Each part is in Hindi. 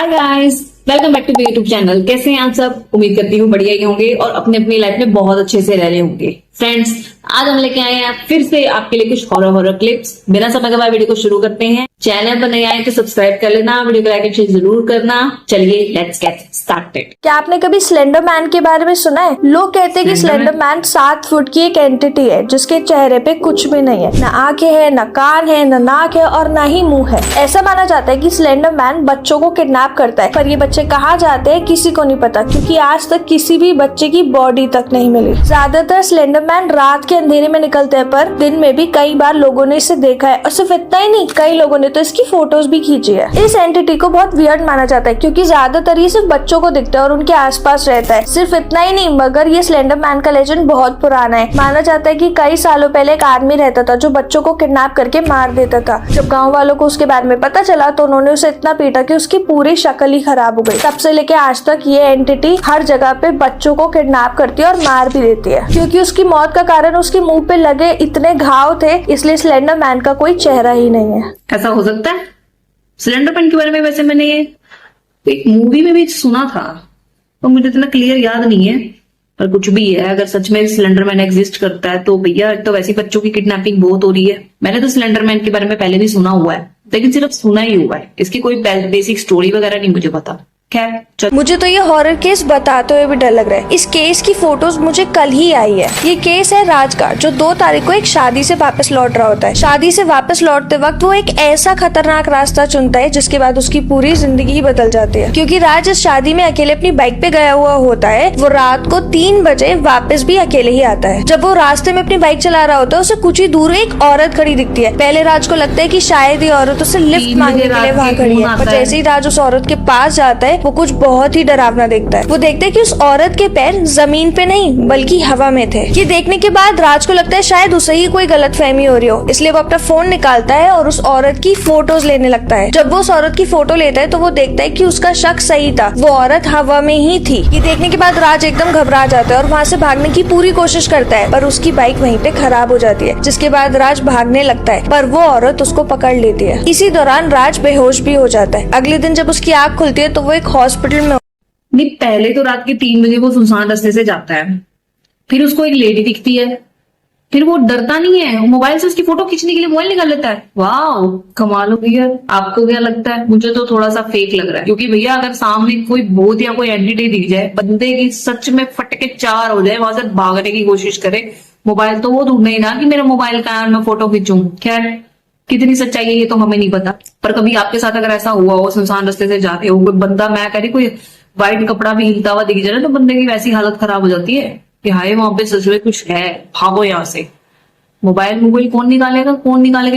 Hi guys, welcome back to the YouTube channel. कैसे हैं आप सब? उम्मीद करती हूँ बढ़िया ही होंगे और अपनी अपनी लाइफ में बहुत अच्छे से रह रहे होंगे। फ्रेंड्स, आज हम लेके आए हैं फिर से आपके लिए कुछ हॉरर क्लिप्स। बिना समय गवाए वीडियो को शुरू करते हैं। चैनल पर नए आए तो सब्सक्राइब कर लेना, वीडियो को लाइक एंड शेयर जरूर करना। चलिए लेट्स गेट स्टार्टेड। क्या आपने कभी स्लेंडर मैन के बारे में सुना है? लोग कहते हैं कि स्लेंडर मैन 7 फुट की एक एंटिटी है जिसके चेहरे पे कुछ भी नहीं है, न आंखें हैं, न कान है, न नाक है और न ही मुंह है। ऐसा माना जाता है कि स्लेंडर मैन बच्चों को किडनैप करता है, पर ये बच्चे कहाँ जाते हैं किसी को नहीं पता, क्योंकि आज तक किसी भी बच्चे की बॉडी तक नहीं मिली। ज्यादातर स्लेंडर मैन रात के अंधेरे में निकलते हैं, पर दिन में भी कई बार लोगों ने इसे देखा है। और सिर्फ इतना ही नहीं, कई लोगों ने तो इसकी फोटोज भी खींची है। इस एंटिटी को बहुत वियर्ड माना जाता है क्योंकि ज्यादातर ये सिर्फ बच्चों को दिखता है और उनके आसपास रहता है। सिर्फ इतना ही नहीं, मगर ये स्लेंडर मैन का लेजेंड बहुत पुराना है। माना जाता है कि कई सालों पहले एक आदमी रहता था जो बच्चों को किडनैप करके मार देता था। जब गाँव वालों को उसके बारे में पता चला तो उन्होंने उसे इतना पीटा कि उसकी पूरी शक्ल ही खराब हो गई। तब से लेके आज तक ये एंटिटी हर जगह पे बच्चों को किडनैप करती है और मार भी देती है। क्योंकि उसकी मौत का कारण उसके मुंह पे लगे इतने घाव थे, इसलिए स्लेंडर मैन का कोई चेहरा ही नहीं है। ऐसा हो सकता है? स्लेंडर मैन के बारे में वैसे मैंने ये एक मूवी में भी सुना था, तो मुझे इतना क्लियर याद नहीं है। पर कुछ भी है, अगर सच में स्लेंडर मैन एग्जिस्ट करता है तो भैया तो वैसे बच्चों की किडनैपिंग बहुत हो रही है। मैंने तो स्लेंडर मैन के बारे में पहले भी सुना हुआ है, लेकिन सिर्फ सुना ही हुआ है। इसकी कोई बेसिक स्टोरी वगैरह नहीं मुझे पता। मुझे तो ये हॉरर केस बताते हुए भी डर लग रहा है। इस केस की फोटोज मुझे कल ही आई है। ये केस है राज का, जो 2 तारीख को एक शादी से वापस लौट रहा होता है। शादी से वापस लौटते वक्त वो एक ऐसा खतरनाक रास्ता चुनता है जिसके बाद उसकी पूरी जिंदगी ही बदल जाती है। क्योंकि राज इस शादी में अकेले अपनी बाइक पे गया हुआ होता है। वो रात को 3 बजे वापस भी अकेले ही आता है। जब वो रास्ते में अपनी बाइक चला रहा होता है, उसे कुछ ही दूर एक औरत खड़ी दिखती है। पहले राज को लगता है कि शायद ये औरत उसे लिफ्ट मांगने के लिए वहाँ खड़ी है, पर जैसे ही राज उस औरत के पास जाता है वो कुछ बहुत ही डरावना देखता है। वो देखता है कि उस औरत के पैर जमीन पे नहीं बल्कि हवा में थे। ये देखने के बाद राज को लगता है शायद उसे ही कोई गलतफहमी हो रही हो, इसलिए वो अपना फोन निकालता है और उस औरत की फोटोज लेने लगता है। जब वो उस औरत की फोटो लेता है तो वो देखता है कि उसका शक सही था, वो औरत हवा में ही थी। ये देखने के बाद राज एकदम घबरा जाता है और वहाँ से भागने की पूरी कोशिश करता है, पर उसकी बाइक वहीं पे खराब हो जाती है, जिसके बाद राज भागने लगता है, पर वो औरत उसको पकड़ लेती है। इसी दौरान राज बेहोश भी हो जाता है। अगले दिन जब उसकी आंख खुलती है तो वो एक हॉस्पिटल में नहीं, पहले तो रात के 3 बजे वो सुनसान रास्ते से जाता है, फिर उसको एक लेडी दिखती है, फिर वो डरता नहीं है, मोबाइल से उसकी फोटो खींचने के लिए मोबाइल निकाल लेता है। वाह, कमाल हो भैया। आपको क्या लगता है? मुझे तो थोड़ा सा फेक लग रहा है, क्योंकि भैया अगर सामने कोई भूत या कोई एंटिटी दिख जाए, बंदे की सच में फटके 4 हो जाए, वहां से भागने की कोशिश करे, मोबाइल तो वो ढूंढना ही ना कि मेरा मोबाइल कहाँ है, मैं फोटो खींचूं। खैर, कितनी सच्चाई है ये तो हमें नहीं पता, पर कभी आपके साथ अगर ऐसा हुआ हो, सुनसान रास्ते से जाते हो, कोई बंदा, मैं कह रही कोई व्हाइट कपड़ा भी हिलता हुआ दिख जाए तो बंदे की वैसी हालत खराब हो जाती है कि हाय वहां पे सच में कुछ है, भागो यहाँ से। मोबाइल कौन निकालेगा?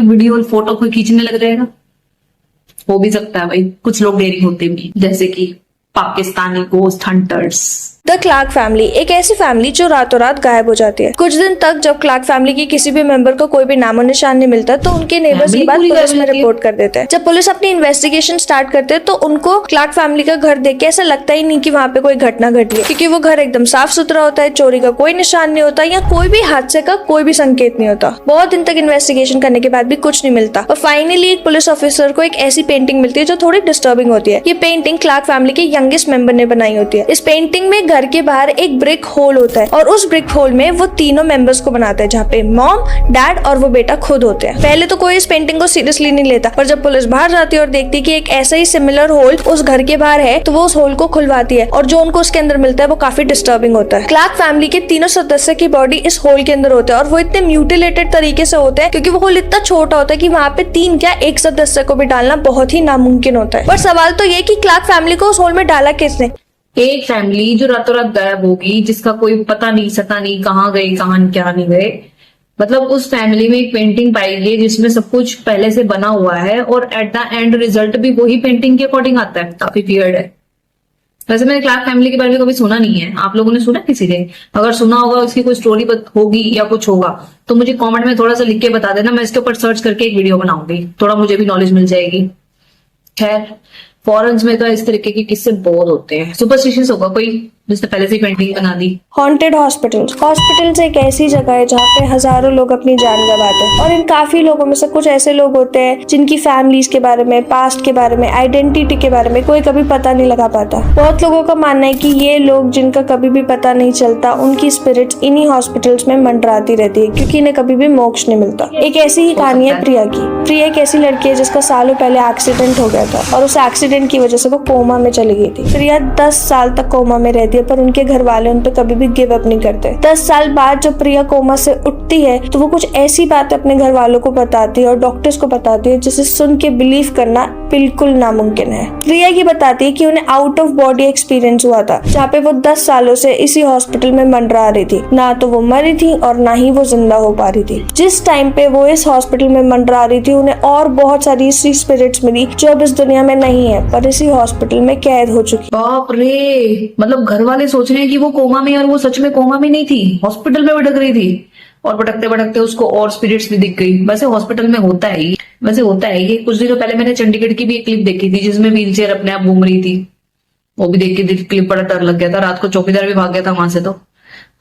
वीडियो और फोटो कोई खींचने लग जाएगा। हो भी सकता है भाई, कुछ लोग डेयरिंग होते भी, जैसे कि Pakistani ghost hunters. The Clark family एक ऐसी फैमिली जो रातों रात गायब हो जाती है। कुछ दिन तक जब क्लार्क फैमिली की किसी भी मेंबर को कोई भी नामो निशान नहीं मिलता तो उनके नेबर्स की बात पुलिस में रिपोर्ट कर देते हैं। जब पुलिस अपनी इन्वेस्टिगेशन स्टार्ट करते हैं तो उनको क्लार्क फैमिली का घर देख के ऐसा लगता ही नहीं कि वहाँ पे कोई घटना घटी है, क्योंकि वो घर एकदम साफ सुथरा होता है, चोरी का कोई निशान नहीं होता या कोई भी हादसे का कोई भी संकेत नहीं होता। बहुत दिन तक इन्वेस्टिगेशन करने के बाद भी कुछ नहीं मिलता और फाइनली एक पुलिस ऑफिसर को एक ऐसी पेंटिंग मिलती है जो थोड़ी डिस्टर्बिंग होती है। ये पेंटिंग क्लार्क फैमिली के यंगेस्ट मेंबर ने बनाई होती है। इस पेंटिंग में घर के बाहर एक ब्रिक होल होता है और उस ब्रिक होल में वो तीनों मेंबर्स को बनाता है, जहाँ पे मॉम, डैड और वो बेटा खुद होते हैं। पहले तो कोई इस पेंटिंग को सीरियसली नहीं लेता, पर जब पुलिस बाहर जाती है और देखती है कि एक ऐसा ही सिमिलर होल उस घर के बाहर है तो वो उस होल को खुलवाती है और जो उनको उसके अंदर मिलता है वो काफी डिस्टर्बिंग होता है। क्लार्क फैमिली के तीनों सदस्य की बॉडी इस होल के अंदर होते हैं और वो इतने म्यूटिलेटेड तरीके से होते हैं क्योंकि वो होल इतना छोटा होता है कि वहाँ पे 3 क्या 1 सदस्य को भी डालना बहुत ही नामुमकिन होता है। पर सवाल तो ये कि क्लार्क फैमिली को उस होल में डाला किसने? एक फैमिली जो रातों रात गायब होगी, जिसका कोई पता नहीं सता नहीं, कहाँ गए कहाँ क्या नहीं गए। मतलब उस फैमिली में एक पेंटिंग पाई गई जिसमें सब कुछ पहले से बना हुआ है और एट द एंड रिजल्ट भी वही पेंटिंग के अकॉर्डिंग आता है। काफी वियर्ड है। वैसे मैंने क्लार्क फैमिली के बारे में कभी सुना नहीं है। आप लोगों ने सुना किसी ने? अगर सुना होगा, उसकी कोई स्टोरी होगी या कुछ होगा तो मुझे कमेंट में थोड़ा सा लिख के बता देना। मैं इसके ऊपर सर्च करके एक वीडियो बनाऊंगी, थोड़ा मुझे भी नॉलेज मिल जाएगी। खैर, फॉरेन्स में तो इस तरीके के किस्से बहुत होते हैं। सुपरस्टिशियस होगा कोई जिसने पहले से ही पेंटिंग बना दी। Haunted hospitals. हॉस्पिटल्स एक ऐसी जगह है जहाँ पे हजारों लोग अपनी जान गंवाते हैं और इन काफी लोगों में से कुछ ऐसे लोग होते हैं जिनकी फैमिलीज के बारे में, पास्ट के बारे में, आइडेंटिटी के बारे में कोई कभी पता नहीं लगा पाता। बहुत लोगों का मानना है कि ये लोग जिनका कभी भी पता नहीं चलता, उनकी स्पिरिट्स इन्हीं हॉस्पिटल्स में मंडराती रहती है क्योंकि इन्हें कभी भी मोक्ष नहीं मिलता। एक ऐसी ही कहानी है प्रिया की। प्रिया एक ऐसी लड़की है जिसका सालों पहले एक्सीडेंट हो गया था और उस एक्सीडेंट की वजह से वो कोमा में चली गई थी। प्रिया 10 साल तक कोमा में रहती है पर उनके घर वाले उन पे कभी भी गिव अप नहीं करते। 10 साल बाद जब प्रिया कोमा से उठती है तो वो कुछ ऐसी बात अपने घर वालों को बताती है और डॉक्टर्स को बताती है जिसे सुन के बिलीव करना बिल्कुल नामुमकिन है। प्रिया ये बताती है कि उन्हें आउट ऑफ बॉडी एक्सपीरियंस हुआ था जहाँ पे वो 10 सालों से इसी हॉस्पिटल में मंडरा रही थी। ना तो वो मरी थी और ना ही वो जिंदा हो पा रही थी। जिस टाइम पे वो इस हॉस्पिटल में मंडरा रही थी उन्हें और बहुत सारी ऐसी स्पिरिट्स मिली जो अब इस दुनिया में नहीं है पर इसी हॉस्पिटल में कैद हो चुकी। बाप रे, मतलब घर वाले सोच रहे हैं कि वो कोमा में, और वो सच में कोमा में नहीं थी, हॉस्पिटल में भटक रही थी। और भटकते भटकते उसको और स्पिरिट्स भी दिख गई। वैसे हॉस्पिटल में होता है ये कुछ दिनों पहले मैंने चंडीगढ़ की भी एक क्लिप देखी थी जिसमें व्हील चेयर अपने आप घूम रही थी। वो भी देख के क्लिप बड़ा डर लग गया था। रात को चौकीदार भी भाग गया था वहां से। तो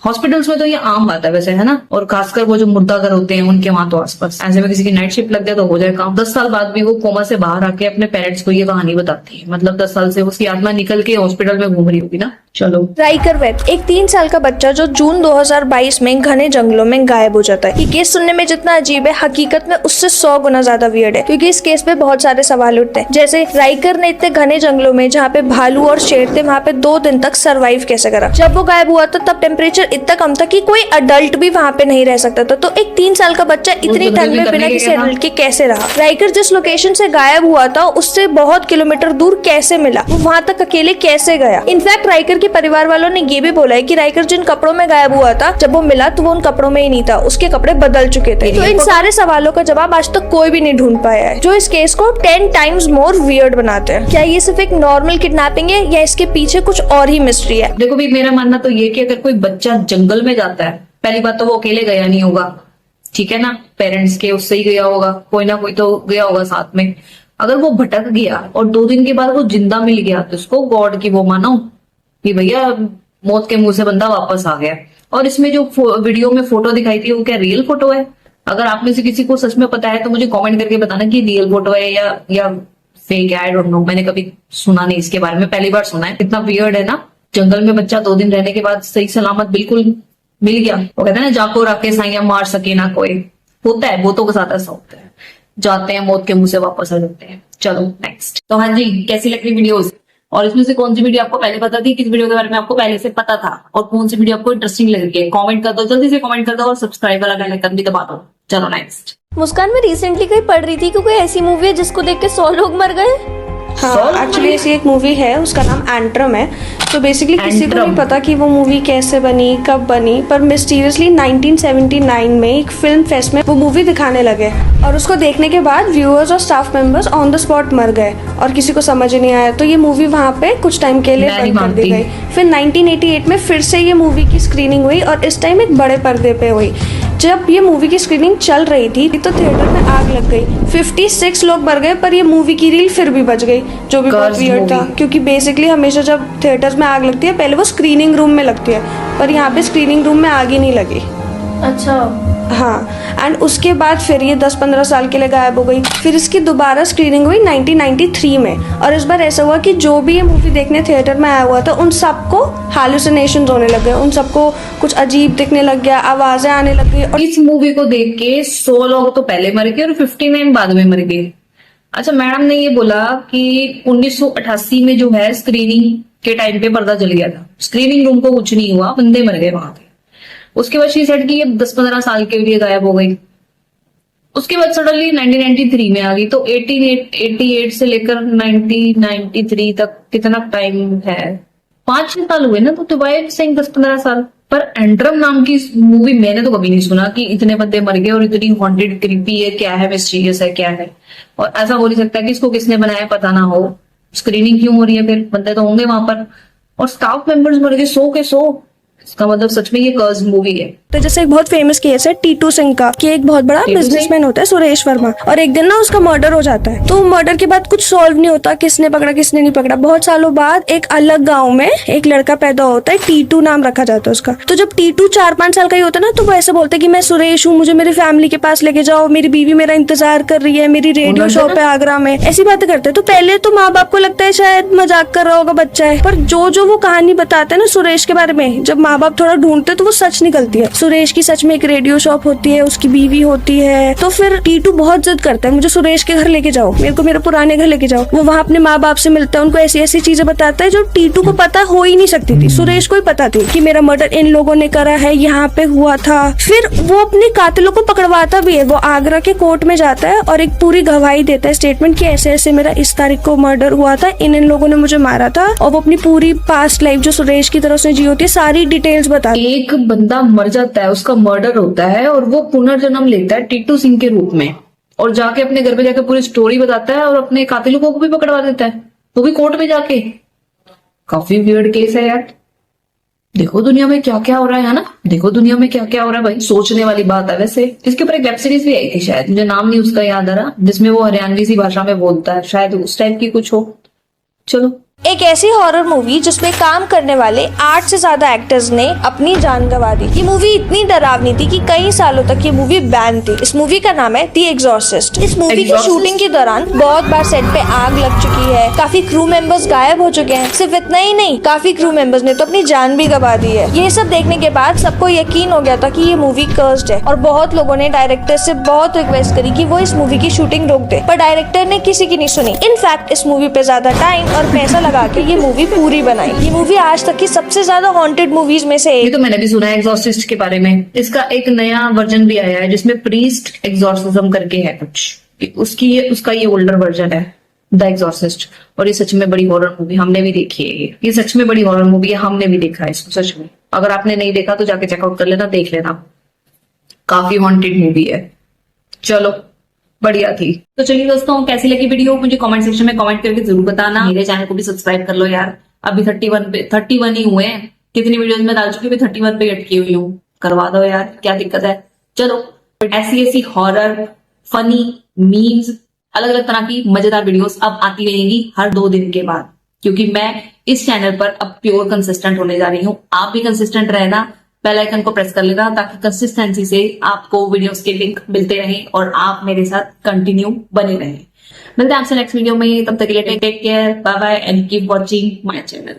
हॉस्पिटल्स में तो ये आम बात है वैसे, है ना। और खासकर वो जो मुर्दा घर होते हैं उनके वहां तो आसपास ऐसे में किसी की नाइट शिफ्ट लग जाए तो हो जाए काम। 10 साल बाद भी वो कोमा से बाहर आके अपने पेरेंट्स को ये कहानी बताती है। मतलब 10 साल से उसकी आत्मा निकल के हॉस्पिटल में घूम रही होगी ना। चलो। राइकर वेब, एक 3 साल का बच्चा जो जून 2022 में घने जंगलों में गायब हो जाता है। ये केस सुनने में जितना अजीब है, हकीकत में उससे 100 गुना ज्यादा वियर्ड है क्योंकि इस केस पे बहुत सारे सवाल उठते हैं। जैसे राइकर ने इतने घने जंगलों में जहाँ पे भालू और शेर थे वहाँ पे 2 दिन तक सरवाइव कैसे करा। जब वो गायब हुआ था तब टेम्परेचर इतना कम था कि कोई अडल्ट भी वहाँ पे नहीं रह सकता था। तो एक 3 साल का बच्चा इतनी ठंड में बिना किसी अडल्ट के कैसे रहा। राइकर जिस लोकेशन से गायब हुआ था उससे बहुत किलोमीटर दूर कैसे मिला, वो वहाँ तक अकेले कैसे गया। इनफैक्ट राइकर के परिवार वालों ने ये भी बोला है कि राइकर जिन कपड़ों में गायब हुआ था जब वो मिला तो वो उन कपड़ों में ही नहीं था, उसके कपड़े बदल चुके थे। तो इन सारे सवालों का जवाब आज तक कोई भी नहीं ढूंढ पाया है, जो इस केस को 10 टाइम्स मोर वियर्ड बनाते हैं। क्या ये सिर्फ एक नॉर्मल किडनैपिंग है या इसके पीछे कुछ और ही मिस्ट्री है? देखो भी, मेरा मानना तो ये कि अगर कोई बच्चा जंगल में जाता है, पहली बात तो वो अकेले गया नहीं होगा, ठीक है ना। पेरेंट्स के उससे ही गया होगा, कोई ना कोई तो गया होगा साथ में। अगर वो भटक गया और 2 दिन के बाद वो जिंदा मिल गया तो उसको गॉड की वो मानो कि भैया मौत के मुंह से बंदा वापस आ गया। और इसमें जो वीडियो में फोटो दिखाई थी वो क्या रियल फोटो है? अगर आप में से किसी को सच में पता है तो मुझे कमेंट करके बताना कि रियल फोटो है या फेक है। आई डोंट नो, मैंने कभी सुना नहीं इसके बारे में, पहली बार सुना है। इतना वियर्ड है ना, जंगल में बच्चा 2 दिन रहने के बाद सही सलामत बिल्कुल मिल गया। वो कहते हैं ना, जाको रखे साइया मार सके ना कोई। होता है, बहुतों के साथ ऐसा होता है, जाते हैं मौत के मुंह से वापस आ जाते हैं। चलो नेक्स्ट। तो हाँ जी, कैसी लग रही वीडियोस? और इसमें से कौन सी वीडियो आपको पहले पता थी, किस वीडियो के बारे में आपको पहले से पता था, और कौन सी वीडियो आपको इंटरेस्टिंग लग रही है? कमेंट कर दो, जल्दी से कमेंट कर दो और सब्सक्राइब वाला बेल आइकन भी दबा दो। चलो नेक्स्ट। मुस्कान, मैं रिसेंटली कहीं पढ़ रही थी कि कोई ऐसी मूवी है जिसको देख के 100 लोग मर गए। हाँ, एक्चुअली ऐसी एक मूवी है, उसका नाम एंट्रम है। तो बेसिकली किसी को नहीं पता कि वो मूवी कैसे बनी, कब बनी, पर मिस्टीरियसली 1979 में एक फिल्म फेस्ट में वो मूवी दिखाने लगे और उसको देखने के बाद व्यूअर्स और staff members on the spot मर गए और किसी को समझ ही नहीं आया। तो ये मूवी वहाँ पे कुछ टाइम के लिए बंद कर दी गई। फिर 1988 में फिर से ये मूवी की स्क्रीनिंग हुई और इस टाइम एक बड़े पर्दे पे हुई। जब ये मूवी की स्क्रीनिंग चल रही थी तो थिएटर में आग लग गई, 56 लोग मर गए, पर ये मूवी की रील फिर भी बच गई, जो भी बहुत वियर्ड था क्योंकि बेसिकली हमेशा जब थिएटर्स में आग लगती है पहले वो स्क्रीनिंग रूम में लगती है, पर यहाँ पे स्क्रीनिंग रूम में आग ही नहीं लगी। अच्छा। हाँ, एंड उसके बाद फिर ये 10-15 साल के लिए गायब हो गई। फिर इसकी दोबारा स्क्रीनिंग हुई 1993 में और इस बार ऐसा हुआ कि जो भी ये मूवी देखने थिएटर में आया हुआ था उन सबको हैलुसिनेशंस होने लग गए, उन सबको कुछ अजीब दिखने लग गया, आवाजें आने लग गई। और इस मूवी को देख के 100 लोग तो पहले मर गए और 59 बाद में मर गए। अच्छा, मैडम ने ये बोला कि 1988 में जो है स्क्रीनिंग के टाइम पे पर्दा जल गया था, स्क्रीनिंग रूम को कुछ नहीं हुआ, बंदे मर गए वहां पे। उसके बाद शी सेड कि ये 10-15 साल के लिए गायब हो गई। उसके बाद सडनली 1993 में आ गई। तो 88 से लेकर 1993 तक कितना टाइम है? 5-6 साल हुए ना। तो डिवाइड सेइंग 10-15 साल। पर एंट्रम नाम की मूवी मैंने तो कभी नहीं सुना कि इतने बंदे मर गए और इतनी हॉन्टेड क्रीपी है, क्या है, मिस्टीरियस है, क्या है। और ऐसा हो नहीं सकता कि इसको किसने बनाया पता ना हो। स्क्रीनिंग क्यों हो रही है? फिर बंदे तो होंगे वहां पर। और स्टाफ मेंबर्स मर गए 100 के 100। इसका मतलब सच में ये कर्ज मूवी है। तो जैसे एक बहुत फेमस केस है टीटू सिंह का, कि एक बहुत बड़ा टीटू बिजनेसमैन होता है सुरेश वर्मा, और एक दिन ना उसका मर्डर हो जाता है। तो मर्डर के बाद कुछ सॉल्व नहीं होता, किसने पकड़ा किसने नहीं पकड़ा। बहुत सालों बाद एक अलग गांव में एक लड़का पैदा होता है, टीटू नाम रखा जाता है उसका। तो जब टीटू 4-5 साल का ही होता है ना, तो वो ऐसे बोलता है कि मैं सुरेश हूँ, मुझे मेरी फैमिली के पास लेके जाओ, मेरी बीवी मेरा इंतजार कर रही है, मेरी रेडियो शॉप है आगरा में, ऐसी बातें करते हैं। तो पहले तो माँ बाप को लगता है शायद मजाक कर रहा होगा बच्चा है, पर जो जो वो कहानी बताते हैं ना सुरेश के बारे में, जब माँ बाप थोड़ा ढूंढते हैं तो वो सच निकलती है। सुरेश की सच में एक रेडियो शॉप होती है, उसकी बीवी होती है। तो फिर टीटू बहुत जिद करता है, मुझे सुरेश के घर लेके जाओ, मेरे को मेरे पुराने घर लेके जाओ। वो वहाँ अपने माँ बाप से मिलता है, उनको ऐसी ऐसी चीजें बताता है जो टीटू को पता हो ही नहीं सकती थी। सुरेश को ही पता थी कि मेरा मर्डर इन लोगों ने करा है, यहाँ पे हुआ था। फिर वो अपने कातिलों को पकड़वाता भी है। वो आगरा के कोर्ट में जाता है और एक पूरी गवाही देता है, स्टेटमेंट कि ऐसे ऐसे मेरा इस तारीख को मर्डर हुआ था, इन लोगों ने मुझे मारा था। और वो अपनी पूरी पास्ट लाइफ जो सुरेश की तरफ से जी होती है सारी डिटेल्स बताता है। एक बंदा मर जाता है, उसका मर्डर होता है और वो पुनर्जन्म लेता है टीटू सिंह के रूप में, और जाके अपने घर पे जाके पूरी स्टोरी बताता है और अपने कातिलों को भी पकड़वा देता है, वो भी कोर्ट में जाके। काफी वियर्ड केस है यार। देखो दुनिया में क्या क्या हो रहा है ना, देखो दुनिया में क्या क्या हो रहा है भाई, सोचने वाली बात है। वैसे इसके ऊपर एक वेब सीरीज भी आई थी शायद, मुझे नाम नहीं उसका याद आ रहा, जिसमें वो हरियाणवी सी भाषा में बोलता है, शायद उस टाइप की कुछ हो। चलो, एक ऐसी हॉरर मूवी जिसमें काम करने वाले 8 से ज्यादा एक्टर्स ने अपनी जान गंवा दी। ये मूवी इतनी डरावनी थी कि कई सालों तक ये मूवी बैन थी। इस मूवी का नाम है द एग्जॉर्सिस्ट। इस मूवी की शूटिंग के दौरान बहुत बार सेट पे आग लग चुकी है, काफी क्रू मेंबर्स गायब हो चुके हैं। सिर्फ इतना ही नहीं, काफी क्रू मेंबर्स ने तो अपनी जान भी गंवा दी है। ये सब देखने के बाद सबको यकीन हो गया था कि ये मूवी कर्स्ड है, और बहुत लोगों ने डायरेक्टर से बहुत रिक्वेस्ट करी कि वो इस मूवी की शूटिंग रोक दे, पर डायरेक्टर ने किसी की नहीं सुनी। इनफैक्ट इस मूवी पे ज्यादा टाइम और पैसा लगा के ये मूवी पूरी बनाई। ये मूवी आज तक की सबसे ज्यादा हॉन्टेड मूवीज में से ये एक। तो मैंने भी सुना है एग्जॉर्सिस्ट के बारे में। इसका एक नया वर्जन भी आया है जिसमें प्रीस्ट एग्जॉर्सिज्म करके है कुछ, उसका ये ओल्डर वर्जन है, द एग्जॉर्सिस्ट। और ये सच में बड़ी हॉरर मूवी, हमने भी देखी है। ये सच में बड़ी हॉरर मूवी है, हमने भी देखा है इसको सच में। अगर आपने नहीं देखा तो जाके चेकआउट कर लेना, देख लेना, काफी हॉन्टेड मूवी है। चलो, बढ़िया थी। तो चलिए दोस्तों, कैसी लगी वीडियो मुझे कमेंट सेक्शन में कमेंट करके जरूर बताना। मेरे चैनल को भी सब्सक्राइब कर लो यार, अभी 31 ही हुए हैं। कितनी वीडियोस में डाल चुकी, 31 पे अटकी हुई हूँ। करवा दो यार, क्या दिक्कत है। चलो, ऐसी हॉरर, फनी, मीम्स, अलग अलग तरह की मजेदार वीडियोस अब आती रहेंगी हर 2 दिन के बाद, क्योंकि मैं इस चैनल पर अब प्योर कंसिस्टेंट होने जा रही हूँ। आप भी कंसिस्टेंट रहना, बेल आइकन को प्रेस कर लेना, ताकि कंसिस्टेंसी से आपको वीडियोस के लिंक मिलते रहें और आप मेरे साथ कंटिन्यू बने रहें। मिलते हैं आपसे नेक्स्ट वीडियो में, तब तक के लिए take care, bye bye and keep watching my channel.